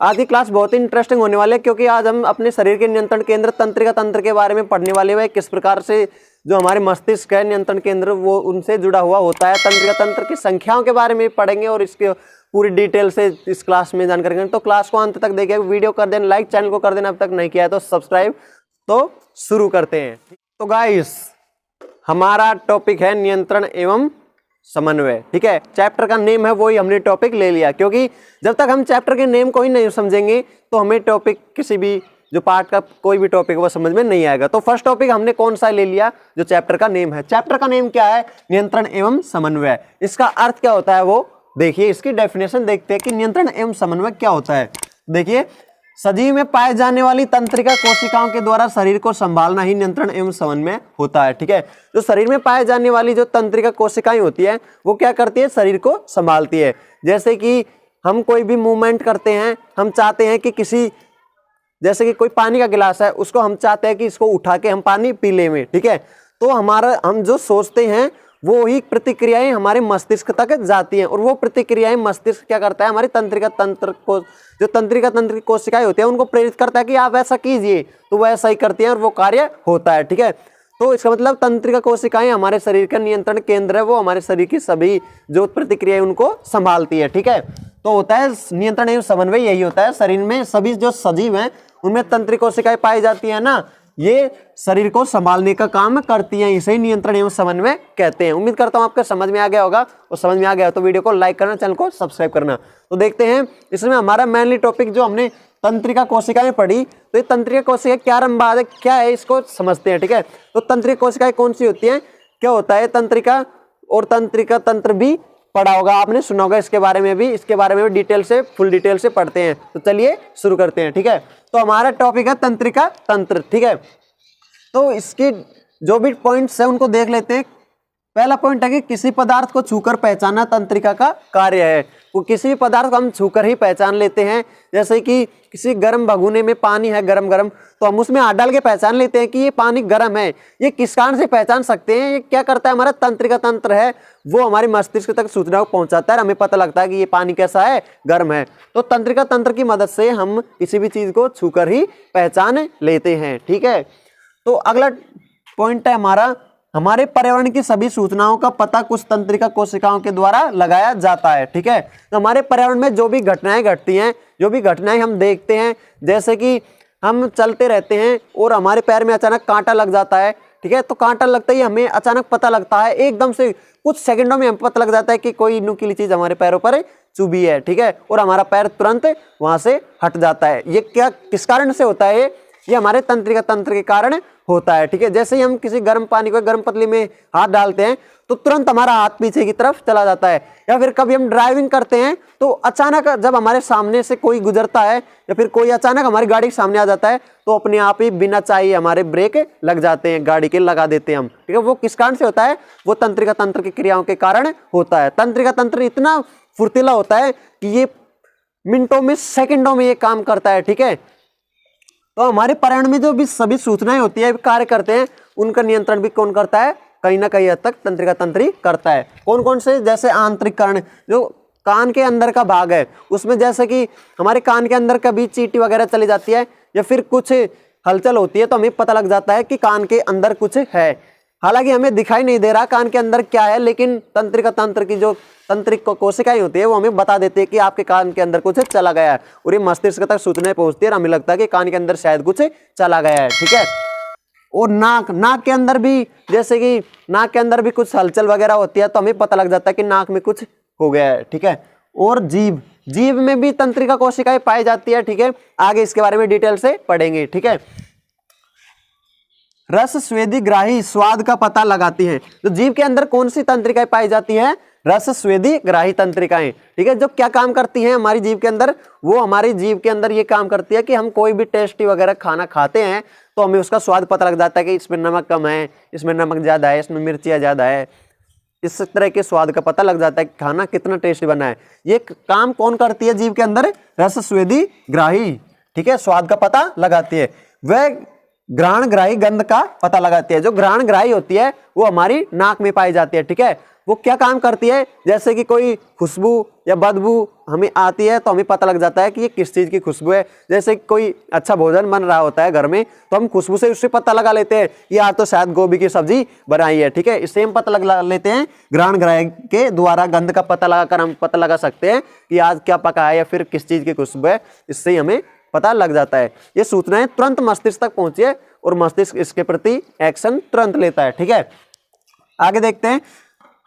आज की क्लास बहुत ही इंटरेस्टिंग होने वाली है, क्योंकि आज हम अपने शरीर के नियंत्रण केंद्र तंत्रिका तंत्र के बारे में पढ़ने वाले हैं। किस प्रकार से जो हमारे मस्तिष्क है नियंत्रण केंद्र वो उनसे जुड़ा हुआ होता है। तंत्रिका तंत्र की संख्याओं के बारे में पढ़ेंगे और इसके पूरी डिटेल से इस क्लास में जानकारी करेंगे। तो क्लास को अंत तक देखिए, वीडियो कर देना लाइक, चैनल को कर देना अब तक नहीं किया है तो सब्सक्राइब। तो शुरू करते हैं। तो गाइस, हमारा टॉपिक है नियंत्रण एवं समन्वय। ठीक है, चैप्टर का नेम है वही हमने टॉपिक ले लिया, क्योंकि जब तक हम चैप्टर के नेम को ही नहीं समझेंगे तो हमें टॉपिक किसी भी जो पार्ट का कोई भी टॉपिक वो समझ में नहीं आएगा। तो फर्स्ट टॉपिक हमने कौन सा ले लिया, जो चैप्टर का नेम है। चैप्टर का नेम क्या है? नियंत्रण एवं समन्वय। इसका अर्थ क्या होता है वो देखिए, इसकी डेफिनेशन देखते हैं कि नियंत्रण एवं समन्वय क्या होता है। देखिए, सजीव में पाए जाने वाली तंत्रिका कोशिकाओं के द्वारा शरीर को संभालना ही नियंत्रण एवं समन्वय होता है। ठीक है, जो शरीर में पाए जाने वाली जो तंत्रिका कोशिकाएं होती है वो क्या करती है? शरीर को संभालती है। जैसे कि हम कोई भी मूवमेंट करते हैं, हम चाहते हैं कि जैसे कि कोई पानी का गिलास है, उसको हम चाहते हैं कि इसको उठा के हम पानी पी ले में। ठीक है, तो हम जो सोचते हैं वो ही प्रतिक्रियाएं हमारे मस्तिष्क तक जाती हैं, और वो प्रतिक्रियाएं मस्तिष्क क्या करता है? हमारी तंत्रिका तंत्र को, जो तंत्रिका तंत्र की कोशिकाएं होती हैं उनको प्रेरित करता है कि आप ऐसा कीजिए, तो वो ऐसा ही करती हैं और वो कार्य होता है। ठीक है, तो इसका मतलब तंत्रिका कोशिकाएं हमारे शरीर का नियंत्रण केंद्र है, वो हमारे शरीर की सभी जो प्रतिक्रियाएं उनको संभालती है। ठीक है, तो होता है नियंत्रण एवं समन्वय, यही होता है। शरीर में सभी जो सजीव हैं उनमें तंत्रिका कोशिकाएं पाई जाती है ना, ये शरीर को संभालने का काम करती हैं, इसे ही नियंत्रण एवं समन्वय कहते हैं। उम्मीद करता हूं आपको समझ में आ गया होगा, और समझ में आ गया तो वीडियो को लाइक करना, चैनल को सब्सक्राइब करना। तो देखते हैं इसमें हमारा मेनली टॉपिक जो हमने तंत्रिका कोशिकाएं पढ़ी, तो ये तंत्रिका कोशिकाएं क्या रंबाद है, क्या है, इसको समझते हैं। ठीक है, तो तंत्रिका कोशिकाएं कौन सी होती हैं, क्या होता है तंत्रिका, और तंत्रिका तंत्र भी पढ़ा होगा आपने, सुना होगा इसके बारे में भी डिटेल से, फुल डिटेल से पढ़ते हैं। तो चलिए शुरू करते हैं। ठीक है, तो हमारा टॉपिक है तंत्रिका तंत्र। ठीक है, तो इसके जो भी पॉइंट्स है उनको देख लेते हैं। पहला पॉइंट है कि किसी पदार्थ को छूकर पहचानना तंत्रिका का कार्य है। वो किसी भी पदार्थ को हम छूकर ही पहचान लेते हैं। जैसे कि किसी गर्म भगोने में पानी है गरम गरम, तो हम उसमें हाथ डाल के पहचान लेते हैं कि ये पानी गर्म है। ये किस कारण से पहचान सकते हैं? ये क्या करता है? हमारा तंत्रिका तंत्र है, वो हमारे मस्तिष्क तक सूचना को पहुंचाता है, हमें पता लगता है कि ये पानी कैसा है, गर्म है। तो तंत्रिका तंत्र की मदद से हम किसी भी चीज को छूकर ही पहचान लेते हैं। ठीक है, तो अगला पॉइंट है हमारे पर्यावरण की सभी सूचनाओं का पता कुछ तंत्रिका कोशिकाओं के द्वारा लगाया जाता है। ठीक है, तो हमारे पर्यावरण में जो भी घटनाएं घटती हैं, जो भी घटनाएं हम देखते हैं, जैसे कि हम चलते रहते हैं और हमारे पैर में अचानक कांटा लग जाता है। ठीक है, तो कांटा लगता ही हमें अचानक पता लगता है, एकदम से कुछ सेकंडों में हमें पता लग जाता है कि कोई नुकीली चीज हमारे पैरों पर चुभी है। ठीक है, और हमारा पैर तुरंत वहां से हट जाता है। ये क्या किस कारण से होता है? ये हमारे तंत्रिका तंत्र के कारण होता है। ठीक है, जैसे ही हम किसी गर्म पानी को गर्म पतली में हाथ डालते हैं तो तुरंत हमारा हाथ पीछे की तरफ चला जाता है। या फिर कभी हम ड्राइविंग करते हैं तो अचानक जब हमारे सामने से कोई गुजरता है, या फिर कोई अचानक हमारी गाड़ी के सामने आ जाता है, तो अपने आप ही बिना चाहिए हमारे ब्रेक लग जाते हैं, गाड़ी के लगा देते हैं हम। ठीक है, वो किस कारण से होता है? वो तंत्रिका तंत्र की क्रियाओं के कारण होता है। तंत्रिका तंत्र इतना फुर्तीला होता है कि ये मिनटों में, सेकंडों में ये काम करता है। ठीक है, तो हमारे पर्यावरण में जो भी सभी सूचनाएं होती है, कार्य करते हैं, उनका नियंत्रण भी कौन करता है? कहीं ना कहीं हद तक तंत्रिका तंत्र ही करता है। कौन कौन से? जैसे आंतरिक कर्ण, जो कान के अंदर का भाग है, उसमें जैसे कि हमारे कान के अंदर कभी चींटी वगैरह चली जाती है, या फिर कुछ हलचल होती है, तो हमें पता लग जाता है कि कान के अंदर कुछ है। हालांकि हमें दिखाई नहीं दे रहा कान के अंदर क्या है, लेकिन तंत्रिका तंत्र की जो तंत्रिक कोशिकाएं होती है वो हमें बता देते हैं कि आपके कान के अंदर कुछ चला गया है, और ये मस्तिष्क तक सूचनाएं पहुंचती है और हमें लगता है कि कान के अंदर शायद कुछ चला गया है। ठीक है, और नाक के अंदर भी, जैसे कि नाक के अंदर भी कुछ हलचल वगैरह होती है, तो हमें पता लग जाता है कि नाक में कुछ हो गया है। ठीक है, और जीभ में भी तंत्रिका कोशिकाएं पाई जाती है। ठीक है, आगे इसके बारे में डिटेल से पढ़ेंगे। ठीक है, रस स्वेदी ग्राही स्वाद का पता लगाती है। तो जीभ के अंदर कौन सी तंत्रिकाएं पाई जाती है? रस स्वेदी ग्राही तंत्रिकाएं। ठीक है, जो क्या काम करती हैं हमारी जीभ के अंदर? वो हमारी जीभ के अंदर ये काम करती है कि हम कोई भी टेस्टी वगैरह खाना खाते हैं तो हमें उसका स्वाद पता लग जाता है कि इसमें नमक कम है, इसमें नमक ज्यादा है, इसमें मिर्चियाँ ज्यादा है। इस तरह के स्वाद का पता लग जाता है कि खाना कितना टेस्टी बना है। ये काम कौन करती है जीभ के अंदर? रस स्वेदी ग्राही। ठीक है, स्वाद का पता लगाती है। वह घ्राण ग्राही गंध का पता लगाती है। जो घ्राण ग्राही होती है वो हमारी नाक में पाई जाती है। ठीक है, वो क्या काम करती है, जैसे कि कोई खुशबू या बदबू हमें आती है तो हमें पता लग जाता है कि ये किस चीज़ की खुशबू है। जैसे कोई अच्छा भोजन बन रहा होता है घर में तो हम खुशबू से उससे पता लगा लेते हैं कि आज तो शायद गोभी की सब्जी बनाई है, ठीक है। इससे हम पता लगा लेते हैं, ग्रहण ग्रह के द्वारा गंध का पता लगाकर हम पता लगा सकते हैं कि आज क्या पका है या फिर किस चीज़ की खुशबू है, इससे हमें पता लग जाता है। ये सूचनाएं तुरंत मस्तिष्क तक पहुंची है और मस्तिष्क इसके प्रति एक्शन तुरंत लेता है, ठीक है। आगे देखते हैं,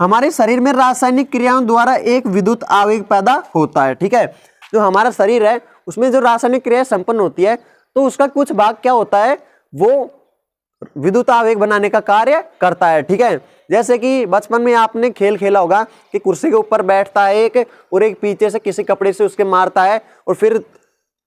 हमारे शरीर में रासायनिक क्रियाओं द्वारा एक विद्युत आवेग पैदा होता है, ठीक है। जो हमारा शरीर है उसमें जो रासायनिक क्रिया संपन्न होती है तो उसका कुछ भाग क्या होता है, वो विद्युत आवेग बनाने का कार्य करता है, ठीक है। जैसे कि बचपन में आपने खेल खेला होगा कि कुर्सी के ऊपर बैठता है एक और एक पीछे से किसी कपड़े से उसके मारता है और फिर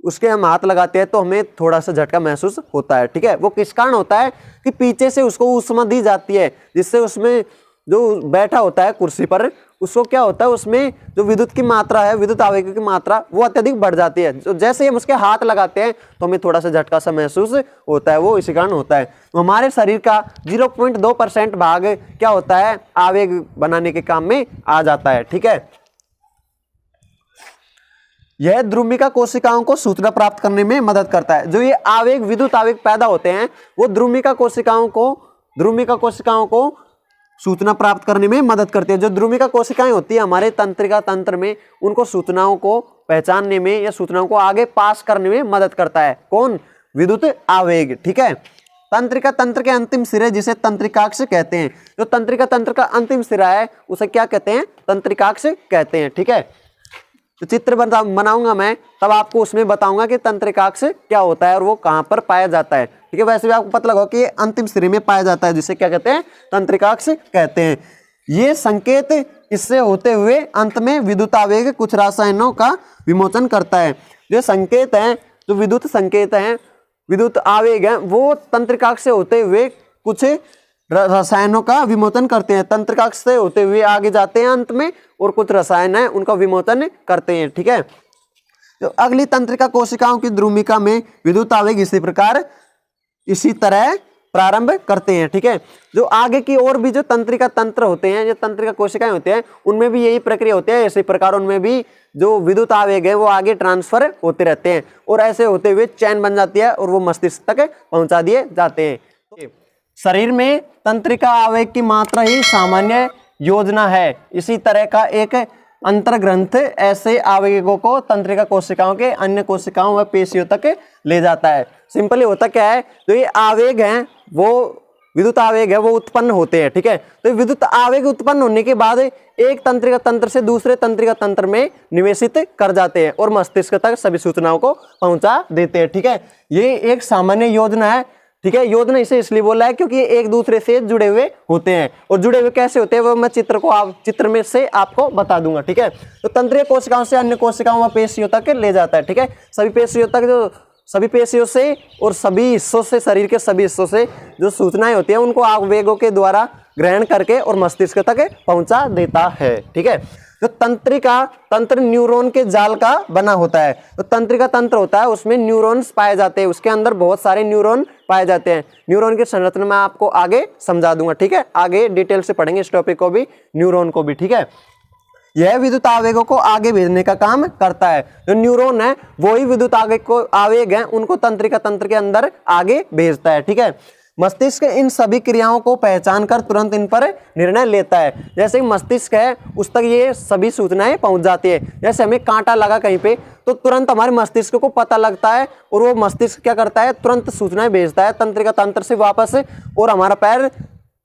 उसके हम हाथ लगाते हैं तो हमें थोड़ा सा झटका महसूस होता है, ठीक है। वो किस कारण होता है कि पीछे से उसको ऊष्मा दी जाती है, जिससे उसमें जो बैठा होता है कुर्सी पर उसको क्या होता है, उसमें जो विद्युत की मात्रा है, विद्युत आवेग की मात्रा वो अत्यधिक बढ़ जाती है। तो जैसे ही हम उसके हाथ लगाते हैं तो हमें थोड़ा सा झटका सा महसूस होता है, वो इसी कारण होता है। तो हमारे शरीर का 0.2% भाग क्या होता है, आवेग बनाने के काम में आ जाता है, ठीक है। यह द्रुमिका कोशिकाओं को सूचना प्राप्त करने में मदद करता है। जो ये आवेग, विद्युत आवेग पैदा होते हैं वो द्रुमिका कोशिकाओं को सूचना प्राप्त करने में मदद करती है। जो द्रुमिका कोशिकाएं होती है हमारे तंत्रिका तंत्र में, उनको सूचनाओं को पहचानने में या सूचनाओं को आगे पास करने में मदद करता है। कौन? विद्युत आवेग, ठीक है। तंत्रिका तंत्र के अंतिम सिरे जिसे तंत्रिकाक्ष कहते हैं। जो तंत्रिका तंत्र का अंतिम सिरा है उसे क्या कहते हैं? तंत्रिकाक्ष कहते हैं, ठीक है। तो चित्र बनाऊंगा मैं, तब आपको उसमें बताऊंगा कि तंत्रिकाक्ष क्या होता है और वो कहाँ पर पाया जाता है, ठीक है। वैसे भी आपको पता लगा कि ये अंतिम सिरे में पाया जाता है, जिसे क्या कहते हैं? तंत्रिकाक्ष कहते हैं। ये संकेत इससे होते हुए अंत में विद्युत आवेग कुछ रसायनों का विमोचन करता है। जो संकेत हैं, जो विद्युत संकेत हैं, विद्युत आवेग हैं, वो तंत्रिकाक्ष से होते हुए कुछ रसायनों का विमोचन करते हैं। तंत्रिकाक्ष से होते हुए आगे जाते हैं अंत में और कुछ रसायन है उनका विमोचन करते हैं, ठीक है। तो अगली तंत्रिका कोशिकाओं की द्रुमिका में विद्युत आवेग इसी तरह प्रारंभ करते हैं, ठीक है। जो आगे की और भी जो तंत्रिका तंत्र होते हैं, जो तंत्रिका कोशिकाएं होते हैं, उनमें भी यही प्रक्रिया होती है। इसी प्रकार उनमें भी जो विद्युत आवेग है वो आगे ट्रांसफर होते रहते हैं और ऐसे होते हुए चैन बन जाती है और वो मस्तिष्क तक पहुंचा दिए जाते हैं। शरीर में तंत्रिका आवेग की मात्रा ही सामान्य योजना है। इसी तरह का एक अंतर्ग्रंथ ऐसे आवेगों को तंत्रिका कोशिकाओं के अन्य कोशिकाओं व पेशियों तक ले जाता है। सिंपली होता क्या है, जो ये आवेग हैं वो विद्युत आवेग है वो उत्पन्न होते हैं, ठीक है। तो विद्युत आवेग उत्पन्न होने के बाद एक तंत्रिका तंत्र से दूसरे तंत्रिका तंत्र में निवेशित कर जाते हैं और मस्तिष्क तक सभी सूचनाओं को पहुंचा देते हैं, ठीक है। ये एक सामान्य योजना है, ठीक है। योजना इसे इसलिए बोला है क्योंकि ये एक दूसरे से जुड़े हुए होते हैं और जुड़े हुए कैसे होते हैं वो मैं चित्र में से आपको बता दूंगा, ठीक है। तो तंत्रिका कोशिकाओं से अन्य कोशिकाओं व पेशियों तक ले जाता है, ठीक है। सभी पेशियों तक, जो सभी पेशियों से और सभी हिस्सों से, शरीर के सभी हिस्सों से जो सूचनाएं होती हैं उनको आवेगों के द्वारा ग्रहण करके और मस्तिष्क तक पहुंचा देता है, ठीक है। जो तंत्रिका तंत्र न्यूरॉन के जाल का बना होता है। तो तंत्रिका तंत्र होता है उसमें न्यूरॉन्स पाए जाते हैं, उसके अंदर बहुत सारे न्यूरॉन पाए जाते हैं। न्यूरॉन की संरचना मैं आपको आगे समझा दूंगा, ठीक है। आगे डिटेल से पढ़ेंगे इस टॉपिक को भी, न्यूरॉन को भी, ठीक है। यह विद्युत आवेगों को आगे भेजने का काम करता है। जो न्यूरॉन है वही विद्युत आवेग है उनको तंत्रिका तंत्र के अंदर आगे भेजता है, ठीक है। मस्तिष्क इन सभी क्रियाओं को पहचान कर तुरंत इन पर निर्णय लेता है। जैसे मस्तिष्क है उस तक ये सभी सूचनाएं पहुंच जाती है। जैसे हमें कांटा लगा कहीं पे तो तुरंत हमारे मस्तिष्क को पता लगता है और वो मस्तिष्क क्या करता है, तुरंत सूचनाएं भेजता है तंत्रिका तंत्र से वापस, और हमारा पैर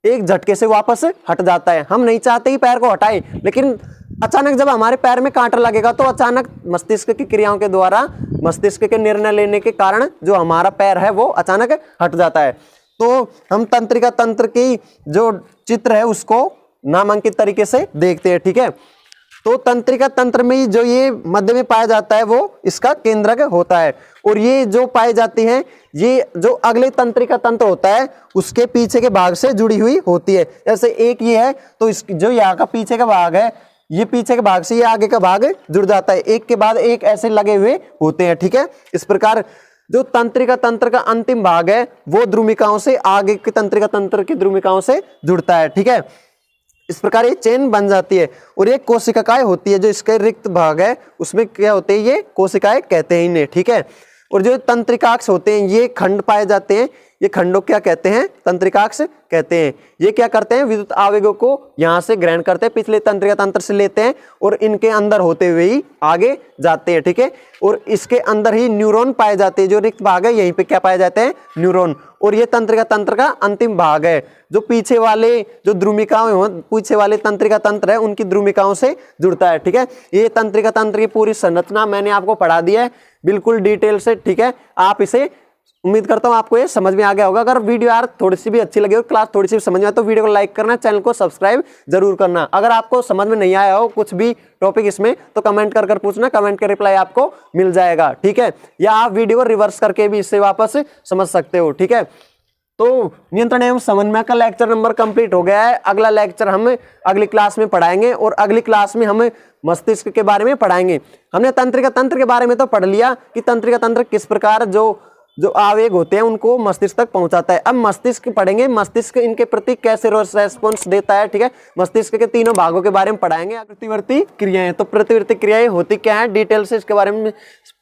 एक झटके से वापस हट जाता है। हम नहीं चाहते कि पैर को हटाए, लेकिन अचानक जब हमारे पैर में कांटा लगेगा तो अचानक मस्तिष्क की क्रियाओं के द्वारा, मस्तिष्क के निर्णय लेने के कारण जो हमारा पैर है वो अचानक हट जाता है। तो हम तंत्रिका तंत्र की जो चित्र है उसको नामांकित तरीके से देखते हैं, ठीक है। तो तंत्रिका तंत्र में जो ये मध्य में पाया जाता है वो इसका केंद्रक होता है, और ये जो पाई जाती है ये जो अगले तंत्रिका तंत्र होता है उसके पीछे के भाग से जुड़ी हुई होती है। जैसे एक ये है तो इस जो यहाँ का पीछे का भाग है, ये पीछे के भाग से ये आगे का भाग जुड़ जाता है, एक के बाद एक ऐसे लगे हुए होते हैं, ठीक है। इस प्रकार जो तंत्रिका तंत्र का अंतिम भाग है वो द्रुमिकाओं से आगे के तंत्रिका तंत्र की द्रुमिकाओं से जुड़ता है, ठीक है। इस प्रकार ये चेन बन जाती है और ये कोशिकाएं होती है, जो इसके रिक्त भाग है उसमें क्या होते हैं, ये कोशिकाएं कहते हैं इन्हें, ठीक है। और जो तंत्रिकाक्ष होते हैं ये खंड पाए जाते हैं, ये खंडों क्या कहते हैं, तंत्रिकाक्ष कहते हैं। ये क्या करते हैं, विद्युत आवेगों को यहाँ से ग्रहण करते हैं, पिछले तंत्रिका तंत्र से लेते हैं और इनके अंदर होते हुए ही आगे जाते हैं, ठीक है। और इसके अंदर ही न्यूरॉन पाए जाते हैं, जो रिक्त भाग है यहीं पे क्या पाए जाते हैं, न्यूरॉन। और ये तंत्रिका तंत्र का अंतिम भाग है, जो पीछे वाले जो द्रुमिकाएं पीछे वाले तंत्रिका तंत्र है उनकी द्रुमिकाओं से जुड़ता है, ठीक है। ये तंत्रिका तंत्र की पूरी संरचना मैंने आपको पढ़ा दिया है बिल्कुल डिटेल से, ठीक है। आप इसे, उम्मीद करता हूं आपको ये समझ में आ गया होगा। अगर वीडियो यार थोड़ी सी भी अच्छी लगी और क्लास थोड़ी सी भी समझ में आए तो वीडियो को लाइक करना, चैनल को सब्सक्राइब जरूर करना। अगर आपको समझ में नहीं आया हो कुछ भी टॉपिक इसमें तो कमेंट कर पूछना, कमेंट के रिप्लाई आपको मिल जाएगा, ठीक है। या आप वीडियो को रिवर्स करके भी इससे वापस समझ सकते हो, ठीक है। तो नियंत्रण एवं समन्वय का लेक्चर नंबर कंप्लीट हो गया है। अगला लेक्चर हम अगली क्लास में पढ़ाएंगे और अगली क्लास में हम मस्तिष्क के बारे में पढ़ाएंगे। हमने तंत्रिका तंत्र के बारे में तो पढ़ लिया कि तंत्रिका तंत्र किस प्रकार जो आवेग होते हैं उनको मस्तिष्क तक पहुंचाता है। अब मस्तिष्क पढ़ेंगे, मस्तिष्क इनके प्रति कैसे रेस्पॉन्स देता है, ठीक है। मस्तिष्क के तीनों भागों के बारे में पढ़ाएंगे। प्रतिवर्ती क्रियाएं, तो प्रतिवर्ती क्रियाएं होती क्या है, डिटेल से इसके बारे में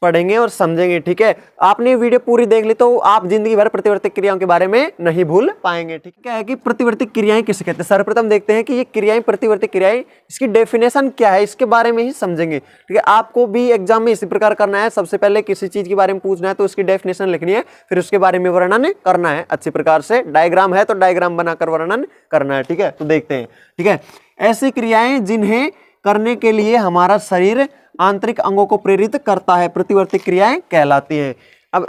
पढ़ेंगे और समझेंगे, ठीक है। आपने वीडियो पूरी देख ली तो आप जिंदगी भर प्रतिवर्ती क्रियाओं के बारे में नहीं भूल पाएंगे, ठीक है। क्या है कि प्रतिवर्ती क्रियाएं किसे कहते हैं, सर्वप्रथम देखते हैं कि ये क्रियाएं, प्रतिवर्ती क्रियाएं, इसकी डेफिनेशन क्या है, इसके बारे में ही समझेंगे, ठीक है। आपको भी एग्जाम में इसी प्रकार करना है, सबसे पहले किसी चीज के बारे में पूछना है तो उसकी डेफिनेशन लिखनी है, फिर उसके बारे में वर्णन करना है अच्छी प्रकार से। डायग्राम है तो डायग्राम बनाकर वर्णन करना है, ठीक है। तो देखते हैं, ठीक है। ऐसी क्रियाएं जिन्हें करने के लिए हमारा शरीर आंतरिक अंगों को प्रेरित करता है, प्रतिवर्ती क्रियाएं कहलाती हैं। अब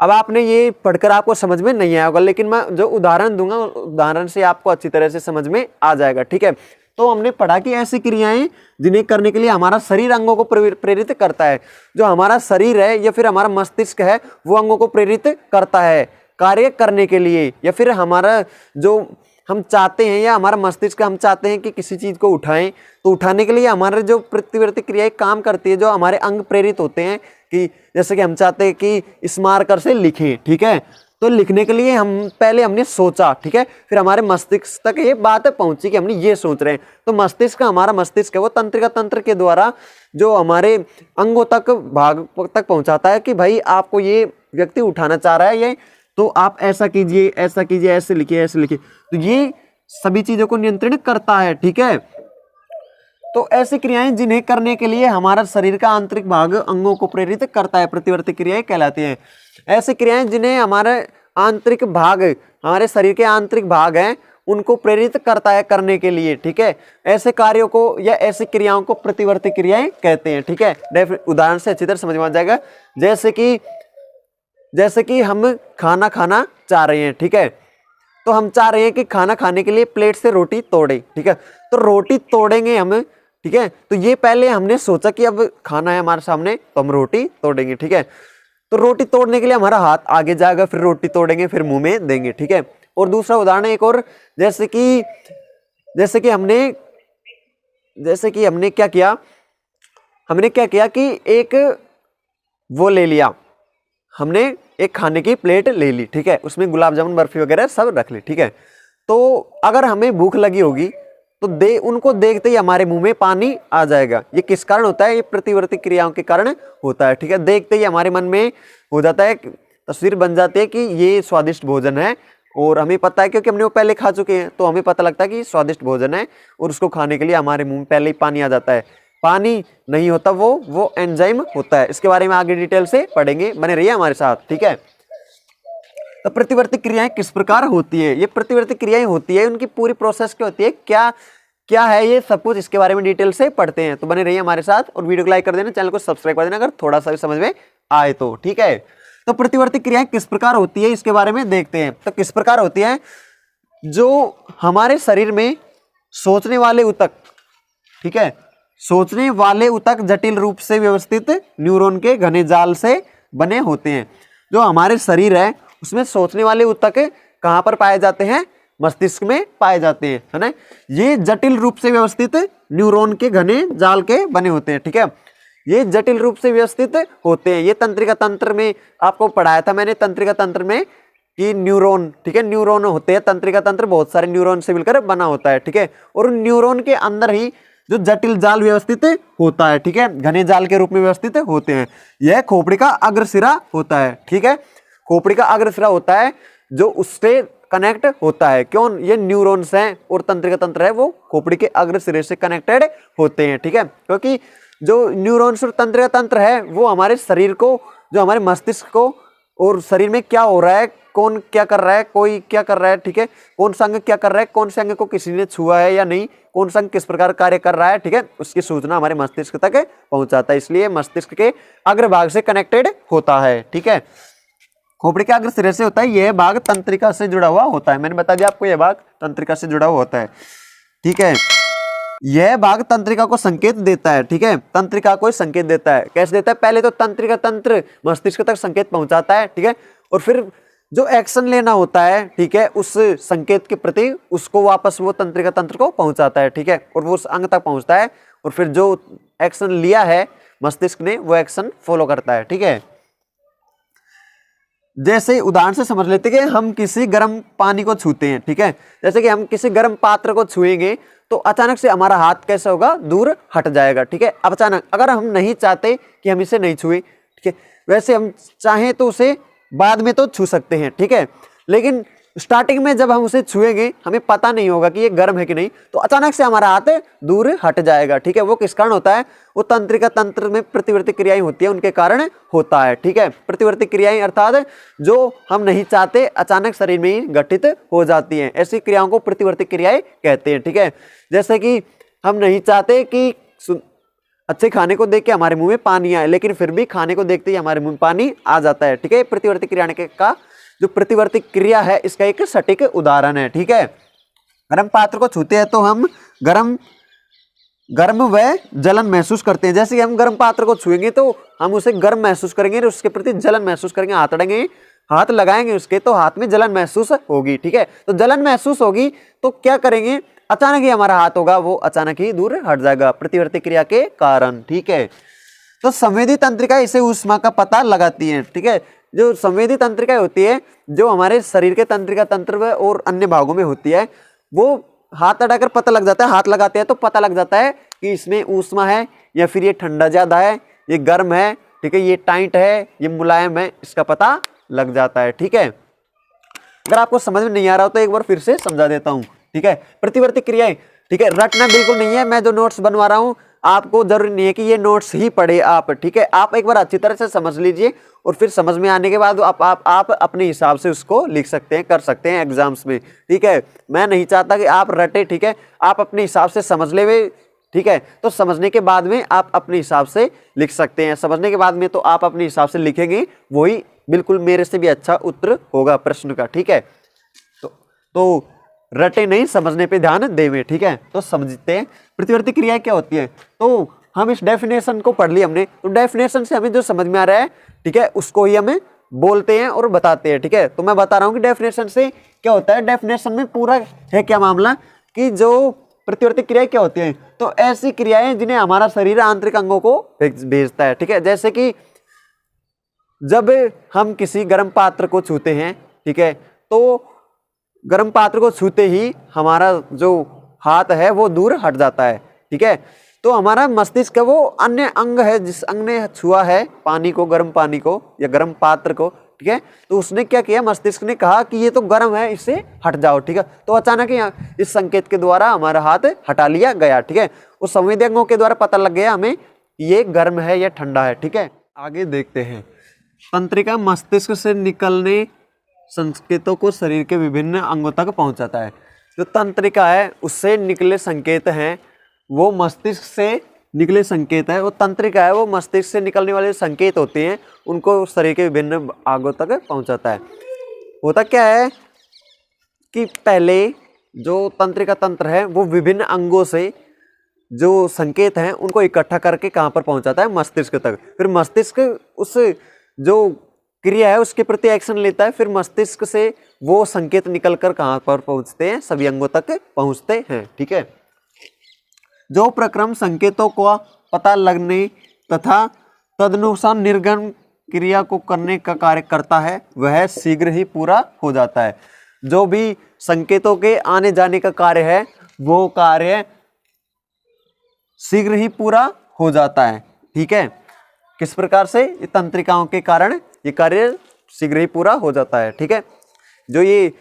आपने ये पढ़कर आपको समझ में नहीं आया होगा, लेकिन मैं जो उदाहरण दूंगा उदाहरण से आपको अच्छी तरह से समझ में आ जाएगा, ठीक है। तो हमने पढ़ा कि ऐसी क्रियाएं जिन्हें करने के लिए हमारा शरीर अंगों को प्रेरित करता है। जो हमारा शरीर है या फिर हमारा मस्तिष्क है वो अंगों को प्रेरित करता है कार्य करने के लिए, या फिर हमारा जो हम चाहते हैं या हमारा मस्तिष्क हम चाहते हैं कि किसी चीज को उठाएं, तो उठाने के लिए हमारे जो प्रतिवर्ती क्रियाएं काम करती है, जो हमारे अंग प्रेरित होते हैं कि जैसे कि हम चाहते हैं कि इस मार्कर से लिखें, ठीक है। तो लिखने के लिए हमने सोचा, ठीक है, फिर हमारे मस्तिष्क तक ये बात पहुंची कि हमने ये सोच रहे हैं। तो मस्तिष्क, हमारा मस्तिष्क है वो तंत्रिका तंत्र के द्वारा जो हमारे अंगों तक भाग तक पहुंचाता है कि भाई आपको ये व्यक्ति उठाना चाह रहा है ये, तो आप ऐसा कीजिए, ऐसा कीजिए, ऐसे लिखिए, ऐसे लिखिए। तो ये सभी चीजों को नियंत्रित करता है, ठीक है। तो ऐसी क्रियाएं जिन्हें करने के लिए हमारा शरीर का आंतरिक भाग अंगों को प्रेरित करता है, प्रतिवर्ती क्रियाएं कहलाती हैं। ऐसी क्रियाएं जिन्हें हमारे आंतरिक भाग, हमारे शरीर के आंतरिक भाग हैं उनको प्रेरित करता है करने के लिए, ठीक है। ऐसे कार्यों को या ऐसी क्रियाओं को प्रतिवर्ती क्रियाएं कहते हैं, ठीक है। उदाहरण से अच्छी तरह समझ में आ जाएगा। जैसे कि हम खाना खाना चाह रहे हैं, ठीक है। तो हम चाह रहे हैं कि खाना खाने के लिए प्लेट से रोटी तोड़े, ठीक है। तो रोटी तोड़ेंगे हम, ठीक है। तो ये पहले हमने सोचा कि अब खाना है हमारे सामने तो हम रोटी तोड़ेंगे, ठीक है। तो रोटी तोड़ने के लिए हमारा हाथ आगे जाएगा, फिर रोटी तोड़ेंगे, फिर मुंह में देंगे, ठीक है। और दूसरा उदाहरण एक और, जैसे कि हमने क्या किया कि एक वो ले लिया, हमने एक खाने की प्लेट ले ली, ठीक है। उसमें गुलाब जामुन, बर्फी वगैरह सब रख ली, ठीक है। तो अगर हमें भूख लगी होगी तो उनको देखते ही हमारे मुंह में पानी आ जाएगा। ये किस कारण होता है, ये प्रतिवर्ती क्रियाओं के कारण होता है, ठीक है। देखते ही हमारे मन में हो जाता है, तस्वीर बन जाती है कि ये स्वादिष्ट भोजन है, और हमें पता है क्योंकि हमने वो पहले खा चुके हैं, तो हमें पता लगता है कि स्वादिष्ट भोजन है और उसको खाने के लिए हमारे मुंह में पहले ही पानी आ जाता है। पानी नहीं होता, वो एंजाइम होता है। इसके बारे में आगे डिटेल से पढ़ेंगे, बने रहिए हमारे साथ, ठीक है। तो प्रतिवर्ती क्रियाएं किस प्रकार होती है, ये प्रतिवर्ती क्रियाएं होती है, उनकी पूरी प्रोसेस क्या होती है, क्या है ये सब कुछ इसके बारे में डिटेल से पढ़ते हैं। तो बने रहिए हमारे साथ और वीडियो को लाइक कर देना, चैनल को सब्सक्राइब कर देना अगर थोड़ा सा भी समझ में आए तो, ठीक है। तो प्रतिवर्ती क्रियाएं किस प्रकार होती है इसके बारे में देखते हैं। तो किस प्रकार होती है, जो हमारे शरीर में सोचने वाले ऊतक, ठीक है, सोचने वाले ऊतक जटिल रूप से व्यवस्थित न्यूरॉन के घने जाल से बने होते हैं। जो हमारे शरीर है उसमें सोचने वाले ऊतक कहाँ पर पाए जाते हैं, मस्तिष्क में पाए जाते हैं, है ना। ये जटिल रूप से व्यवस्थित न्यूरॉन के घने जाल के बने होते हैं, ठीक है। ये जटिल रूप से व्यवस्थित होते हैं। ये तंत्रिका तंत्र में आपको पढ़ाया था मैंने, तंत्रिका तंत्र में कि न्यूरॉन, ठीक है, न्यूरॉन होते हैं, तंत्रिका तंत्र बहुत सारे न्यूरॉन से मिलकर बना होता है, ठीक है, और न्यूरॉन के अंदर ही जो जटिल जाल व्यवस्थित होता है, ठीक है, घने जाल के रूप में व्यवस्थित होते हैं। यह खोपड़ी का अग्रसिरा होता है, ठीक है, खोपड़ी का अग्रसिरा होता है जो उससे कनेक्ट होता है। क्यों? ये न्यूरॉन्स हैं और तंत्रिका तंत्र है वो खोपड़ी के अग्रसिरे से कनेक्टेड होते हैं, ठीक है, क्योंकि जो न्यूरॉन्स और तंत्रिका तंत्र है वो हमारे शरीर को, जो हमारे मस्तिष्क को और शरीर में क्या हो रहा है, कौन क्या कर रहा है, कोई क्या कर रहा है, ठीक है, कौन सा अंग क्या कर रहा है, कौन से अंग को किसी ने छुआ है या नहीं, कौन सा अंग किस प्रकार कार्य कर रहा है, ठीक है, उसकी सूचना हमारे मस्तिष्क तक पहुंचाता है। इसलिए मस्तिष्क के अग्रभाग से कनेक्टेड होता है, ठीक है, खोपड़ी के अग्र सिरे से होता है। यह भाग तंत्रिका से जुड़ा हुआ होता है। मैंने बता दिया आपको, यह भाग तंत्रिका से जुड़ा हुआ होता है, ठीक है। यह भाग तंत्रिका को संकेत देता है, ठीक है, तंत्रिका को संकेत देता है। कैसे देता है? पहले तो तंत्रिका तंत्र मस्तिष्क तक संकेत पहुंचाता है, ठीक है, और फिर जो एक्शन लेना होता है, ठीक है, उस संकेत के प्रति उसको वापस वो तंत्रिका तंत्र को पहुंचाता है, ठीक है, और वो उस अंग तक पहुंचता है और फिर जो एक्शन लिया है मस्तिष्क ने वो एक्शन फॉलो करता है, ठीक है। जैसे उदाहरण से समझ लेते हैं कि हम किसी गर्म पानी को छूते हैं, ठीक है, जैसे कि हम किसी गर्म पात्र को छुएंगे तो अचानक से हमारा हाथ कैसे होगा? दूर हट जाएगा, ठीक है। अब अचानक अगर हम नहीं चाहते कि हम इसे नहीं छुए, ठीक है, वैसे हम चाहें तो उसे बाद में तो छू सकते हैं, ठीक है, लेकिन स्टार्टिंग में जब हम उसे छुएंगे हमें पता नहीं होगा कि ये गर्म है कि नहीं, तो अचानक से हमारा हाथ दूर हट जाएगा, ठीक है। वो किस कारण होता है? वो तंत्रिका तंत्र में प्रतिवर्ती क्रियाएं होती है, उनके कारण होता है, ठीक है। प्रतिवर्ती क्रियाएं अर्थात जो हम नहीं चाहते अचानक शरीर में ही घटित हो जाती हैं, ऐसी क्रियाओं को प्रतिवर्ती क्रियाएं कहते हैं, ठीक है। जैसे कि हम नहीं चाहते कि अच्छे खाने को देख के हमारे मुंह में पानी आए, लेकिन फिर भी खाने को देखते ही हमारे मुंह में पानी आ जाता है, ठीक है। प्रतिवर्ती क्रिया का जो प्रतिवर्ती क्रिया है इसका एक सटीक उदाहरण है, ठीक है। गर्म पात्र को छूते हैं तो हम गर्म व जलन महसूस करते हैं। जैसे कि हम गर्म पात्र को छुएंगे तो हम उसे गर्म महसूस करेंगे, उसके प्रति जलन महसूस करेंगे, हाथ अड़ेंगे, हाथ लगाएंगे उसके तो हाथ में जलन महसूस होगी, ठीक है। तो जलन महसूस होगी तो क्या करेंगे? अचानक ही हमारा हाथ होगा वो अचानक ही दूर हट जाएगा प्रतिवर्ती क्रिया के कारण, ठीक है। तो संवेदी तंत्रिका इसे ऊष्मा का पता लगाती है, ठीक है। जो संवेदी तंत्रिका होती है जो हमारे शरीर के तंत्रिका तंत्र और अन्य भागों में होती है, वो हाथ अड़ाकर पता लग जाता है, हाथ लगाते हैं तो पता लग जाता है कि इसमें ऊष्मा है या फिर ये ठंडा ज्यादा है, ये गर्म है, ठीक है, ये टाइट है, ये मुलायम है, इसका पता लग जाता है, ठीक है। अगर आपको समझ में नहीं आ रहा हो तो एक बार फिर से समझा देता हूं, ठीक है। प्रतिवर्ती क्रियाएं, ठीक है, रटना बिल्कुल नहीं है। मैं जो नोट्स बनवा रहा हूं आपको जरूरी नहीं है कि ये नोट्स ही पढ़े आप, ठीक है। आप एक बार अच्छी तरह से समझ लीजिए और फिर समझ में आने के बाद आप अपने हिसाब से उसको लिख सकते हैं, कर सकते हैं एग्जाम्स में, ठीक है। मैं नहीं चाहता कि आप रटे, ठीक है, आप अपने हिसाब से समझ ले वे, ठीक है। तो समझने के बाद में आप अपने हिसाब से लिख सकते हैं, समझने के बाद में तो आप अपने हिसाब से लिखेंगे, वही बिल्कुल मेरे से भी अच्छा उत्तर होगा प्रश्न का, ठीक है। तो रटे नहीं, समझने पे ध्यान देवे, ठीक है। तो समझते हैं प्रतिवर्ती क्रिया क्या होती है। तो हम इस डेफिनेशन को पढ़ लिया हमने, तो डेफिनेशन से हमें जो समझ में आ रहा है, ठीक है, उसको ही हमें बोलते हैं और बताते हैं, ठीक है। तो मैं बता रहा हूं कि डेफिनेशन से क्या होता है। डेफिनेशन में पूरा है क्या मामला कि जो प्रतिवर्ती क्रियाएं क्या होती है, तो ऐसी क्रियाएं जिन्हें हमारा शरीर आंतरिक अंगों को भेजता है, ठीक है। जैसे कि जब हम किसी गर्म पात्र को छूते हैं, ठीक है, तो गर्म पात्र को छूते ही हमारा जो हाथ है वो दूर हट जाता है, ठीक है। तो हमारा मस्तिष्क वो अन्य अंग है जिस अंग ने छुआ है पानी को, गर्म पानी को या गर्म पात्र को, ठीक है, तो उसने क्या किया? मस्तिष्क ने कहा कि ये तो गर्म है, इससे हट जाओ, ठीक है। तो अचानक ही इस संकेत के द्वारा हमारा हाथ हटा लिया गया, ठीक है। उस संवेदी अंगों के द्वारा पता लग गया हमें ये गर्म है या ठंडा है, ठीक है। आगे देखते हैं। तंत्रिका मस्तिष्क से निकलने संकेतों को शरीर के विभिन्न अंगों तक पहुंचाता है। जो तंत्रिका है उससे निकले संकेत हैं वो मस्तिष्क से निकले संकेत है, वो तंत्रिका है वो मस्तिष्क से निकलने वाले संकेत होते हैं उनको शरीर के विभिन्न अंगों तक पहुंचाता है। होता क्या है कि पहले जो तंत्रिका तंत्र है वो विभिन्न अंगों से जो संकेत हैं उनको इकट्ठा करके कहाँ पर पहुंचाता है? मस्तिष्क तक। फिर मस्तिष्क उस जो क्रिया है उसके प्रति एक्शन लेता है, फिर मस्तिष्क से वो संकेत निकलकर कहाँ पर पहुंचते हैं? सभी अंगों तक पहुंचते हैं, ठीक है। जो प्रक्रम संकेतों को पता लगने तथा तदनुसार निर्गम क्रिया को करने का कार्य करता है वह शीघ्र ही पूरा हो जाता है। जो भी संकेतों के आने जाने का कार्य है वो कार्य शीघ्र ही पूरा हो जाता है। ठीक है, किस प्रकार से? ये तंत्रिकाओं के कारण ये कार्य शीघ्र ही पूरा हो जाता है। ठीक है, जो ये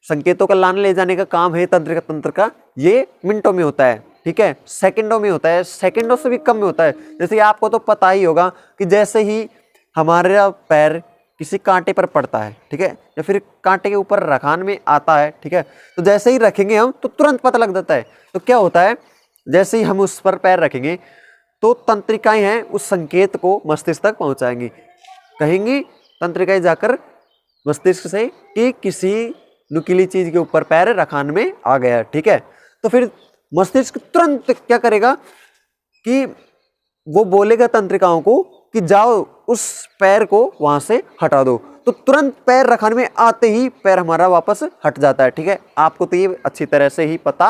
संकेतों का लाने ले जाने का काम है तंत्रिका तंत्र का, ये मिनटों में होता है। ठीक है, सेकंडों में होता है, सेकंडों से भी कम में होता है। जैसे आपको तो पता ही होगा कि जैसे ही हमारा पैर किसी कांटे पर पड़ता है, ठीक है, या फिर कांटे के ऊपर रखान में आता है, ठीक है, तो जैसे ही रखेंगे हम तो तुरंत पता लग जाता है। तो क्या होता है, जैसे ही हम उस पर पैर रखेंगे तो तंत्रिकाएं हैं उस संकेत को मस्तिष्क तक पहुंचाएंगी, कहेंगी तंत्रिकाएं जाकर मस्तिष्क से कि किसी नुकीली चीज के ऊपर पैर रखान में आ गया। ठीक है, तो फिर मस्तिष्क तुरंत क्या करेगा कि वो बोलेगा तंत्रिकाओं को कि जाओ उस पैर को वहां से हटा दो। तो तुरंत पैर रखाने में आते ही पैर हमारा वापस हट जाता है। ठीक है, आपको तो ये अच्छी तरह से ही पता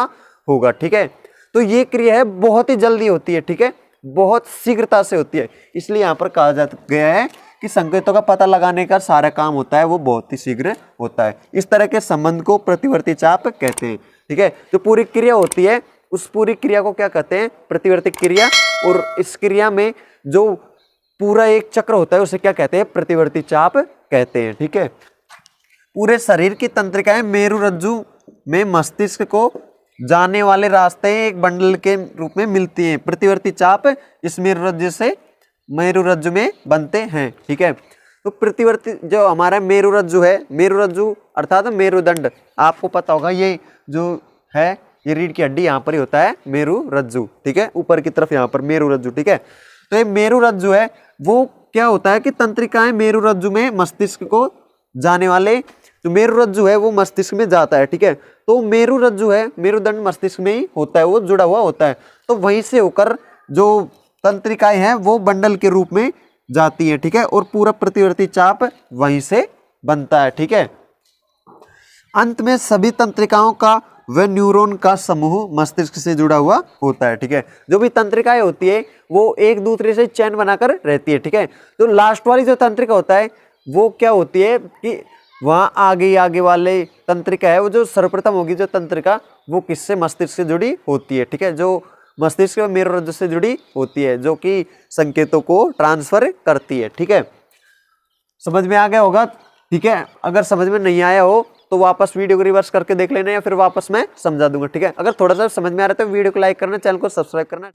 होगा। ठीक है, तो ये क्रिया है बहुत ही जल्दी होती है। ठीक है, बहुत शीघ्रता से होती है, इसलिए यहाँ पर कहा जा गया है कि संकेतों का पता लगाने का सारा काम होता है वो बहुत ही शीघ्र होता है। इस तरह के संबंध को प्रतिवर्ती चाप कहते हैं। ठीक है, जो पूरी क्रिया होती है उस पूरी क्रिया को क्या कहते हैं? प्रतिवर्ती क्रिया। और इस क्रिया में जो पूरा एक चक्र होता है उसे क्या कहते हैं? प्रतिवर्ती चाप कहते हैं। ठीक है, पूरे शरीर की तंत्रिकाएं मेरुरज्जु में मस्तिष्क को जाने वाले रास्ते एक बंडल के रूप में मिलती हैं। प्रतिवर्ती चाप इस मेरुरज्जु में बनते हैं। ठीक है, तो प्रतिवर्ती जो हमारा मेरुरज्जु है, मेरुरज्जु अर्थात मेरुदंड, आपको पता होगा ये जो है ये रीढ़ की हड्डी यहाँ पर ही होता है मेरुरज्जु। ठीक है, ऊपर की तरफ यहाँ पर मेरुरज्जु। ठीक है, तो ये मेरुरज्जु है वो क्या होता है कि तंत्रिकाएं मेरुरज्जु में मस्तिष्क को जाने वाले जो मेरुरज्जु है वो मस्तिष्क में जाता है। ठीक है, तो मेरुरज्जु है मेरुदंड मस्तिष्क में ही होता है, वो जुड़ा हुआ होता है। तो वहीं से होकर जो तंत्रिकाएं हैं वो बंडल के रूप में जाती है। ठीक है, और पूरा प्रतिवर्ती चाप वहीं से बनता है। ठीक है, अंत में सभी तंत्रिकाओं का व न्यूरॉन का समूह मस्तिष्क से जुड़ा हुआ होता है। ठीक है, जो भी तंत्रिकाएं होती है वो एक दूसरे से चैन बनाकर रहती है। ठीक है, तो लास्ट वाली जो तंत्रिका होता है वो क्या होती है कि वहाँ आगे वाले तंत्रिका है वो जो सर्वप्रथम होगी जो तंत्रिका वो किससे? मस्तिष्क से जुड़ी होती है। ठीक है, जो मस्तिष्क और मेरुरज्जु से जुड़ी होती है, जो कि संकेतों को ट्रांसफर करती है। ठीक है, समझ में आ गया होगा। ठीक है, अगर समझ में नहीं आया हो तो वापस वीडियो को रिवर्स करके देख लेना या फिर वापस मैं समझा दूंगा। ठीक है, अगर थोड़ा सा समझ में आ रहा है तो वीडियो को लाइक करना, चैनल को सब्सक्राइब करना।